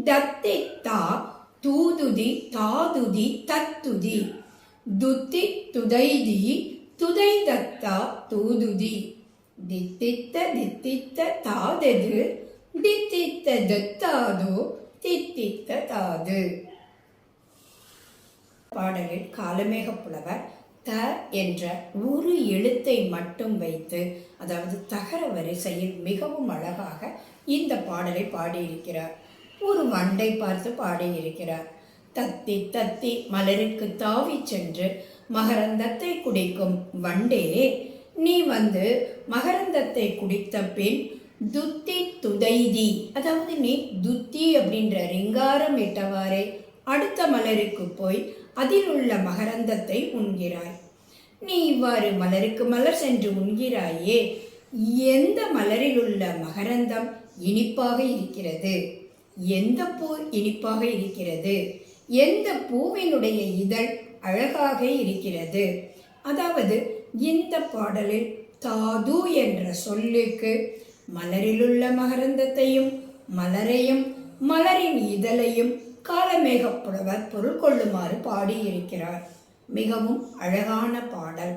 தத்தித்தா தூதுதி தாதுதி தத்துதி துத்தி துதைதி துதைதத்தா தூதுதி தித்தித்த தாதது தித்தித்த தத்தாதோ தித்தித்த தாது. பாடலில் காலமேக புலவர் த என்ற ஒரு எழுத்தை மட்டும் வைத்து, அதாவது தகர வரிசையில் மிகவும் அழகாக இந்த பாடலை பாடியிருக்கிறார். ஒரு வண்டை பார்த்து பாடியிருக்கிறார். தத்தி தத்தி மலருக்கு தாவி சென்று மகரந்தத்தை குடிக்கும் வண்டே, நீ மகரந்தத்தை குடித்த பின் துத்தி துதைதி, அதாவது நீ துத்தி அப்படின்ற ரிங்காரம் இட்டவாறே அடுத்த மலருக்கு போய் அதில் உள்ள மகரந்தத்தை உண்கிறாய். நீ இவ்வாறு மலருக்கு மலர் சென்று உண்கிறாயே, எந்த மலரில் உள்ள மகரந்தம் இனிப்பாக இருக்கிறது, எந்த பூ இனிப்பாக இருக்கிறது, எந்த பூவினுடைய இதழ் அழகாக இருக்கிறது. அதாவது இந்த பாடலில் தாது என்ற சொல்லுக்கு மலரிலுள்ள மகரந்தத்தையும் மலரையும் மலரின் இதழையும் காலமேக புலவர் பொருள் கொள்ளுமாறு பாடியிருக்கிறார். மிகவும் அழகான பாடல்.